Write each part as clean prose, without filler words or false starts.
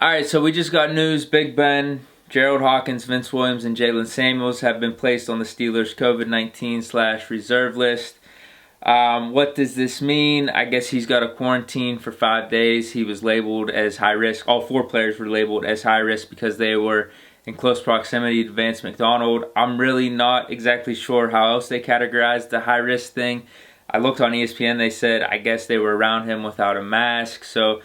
Alright, so we just got news. Big Ben, Jerald, Hawkins, Vince Williams, and Jaylen Samuels have been placed on the Steelers' COVID-19/reserve list. What does this mean? I guess he's got a quarantine for 5 days. He was labeled as high risk. All 4 players were labeled as high risk because they were in close proximity to Vance McDonald. I'm really not exactly sure how else they categorized the high risk thing. I looked on ESPN, they said I guess they were around him without a mask. So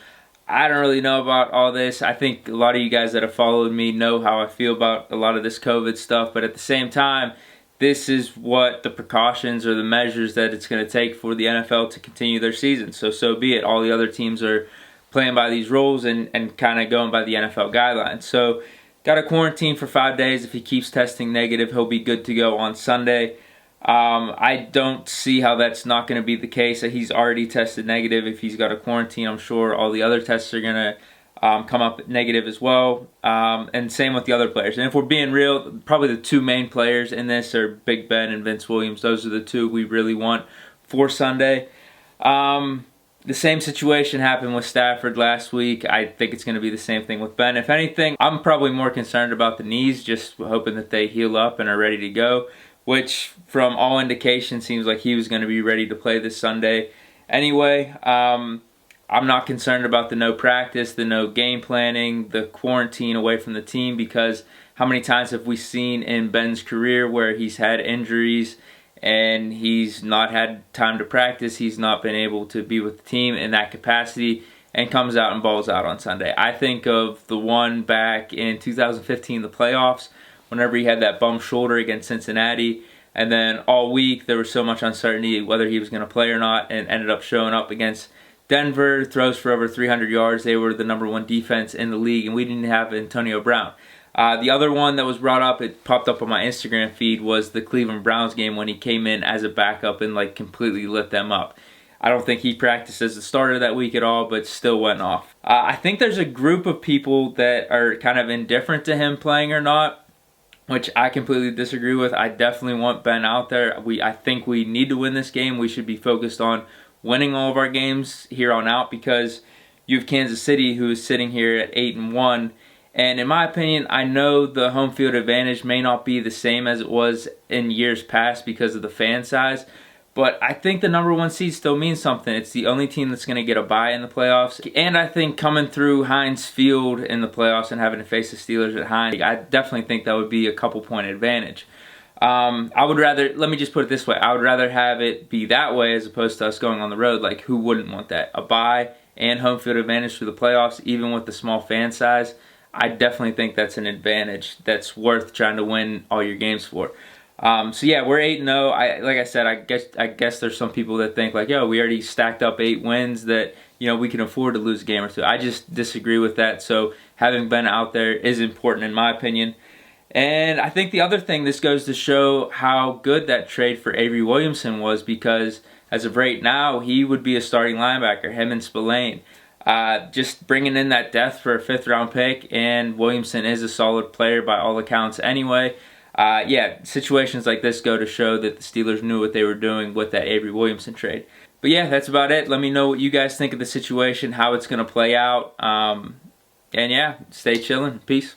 I don't really know about all this. I think a lot of you guys that have followed me know how I feel about a lot of this COVID stuff, but at the same time, this is what the precautions or the measures that it's going to take for the NFL to continue their season. So be it. All the other teams are playing by these rules and kind of going by the NFL guidelines. So got a quarantine for 5 days. If he keeps testing negative, he'll be good to go on Sunday. I don't see how that's not going to be the case. He's already tested negative. If he's got a quarantine, I'm sure all the other tests are going to come up negative as well. And same with the other players. And if we're being real, probably the 2 main players in this are Big Ben and Vince Williams. Those are the 2 we really want for Sunday. The same situation happened with Stafford last week. I think it's going to be the same thing with Ben. If anything, I'm probably more concerned about the knees, just hoping that they heal up and are ready to go, which from all indications seems like he was going to be ready to play this Sunday anyway. I'm not concerned about the no practice, the no game planning, the quarantine away from the team, because how many times have we seen in Ben's career where he's had injuries and he's not had time to practice, he's not been able to be with the team in that capacity, and comes out and balls out on Sunday. I think of the one back in 2015, the playoffs, whenever he had that bum shoulder against Cincinnati, and then all week there was so much uncertainty whether he was going to play or not, and ended up showing up against Denver, throws for over 300 yards. They were the #1 defense in the league, and we didn't have Antonio Brown. The other one that was brought up, it popped up on my Instagram feed, was the Cleveland Browns game when he came in as a backup and completely lit them up. I don't think he practiced as a starter that week at all, but still went off. I think there's a group of people that are kind of indifferent to him playing or not, which I completely disagree with. I definitely want Ben out there. I think we need to win this game. We should be focused on winning all of our games here on out, because you have Kansas City, who is sitting here at 8-1. And in my opinion, I know the home field advantage may not be the same as it was in years past because of the fan size, but I think the #1 seed still means something. It's the only team that's going to get a bye in the playoffs. And I think coming through Heinz Field in the playoffs and having to face the Steelers at Heinz, I definitely think that would be a couple-point advantage. I would rather, let me just put it this way, I would rather have it be that way as opposed to us going on the road. Like, who wouldn't want that? A bye and home field advantage for the playoffs, even with the small fan size. I definitely think that's an advantage that's worth trying to win all your games for. So yeah, we're 8-0. Like I said, I guess there's some people that think like, yo, we already stacked up 8 wins that, we can afford to lose a game or 2. I just disagree with that. So having Ben out there is important in my opinion. And I think the other thing, this goes to show how good that trade for Avery Williamson was, because as of right now, he would be a starting linebacker, him and Spillane. Just bringing in that depth for a 5th-round pick, and Williamson is a solid player by all accounts anyway. Yeah, situations like this go to show that the Steelers knew what they were doing with that Avery Williamson trade. But yeah, that's about it. Let me know what you guys think of the situation, how it's going to play out. And yeah, stay chilling. Peace.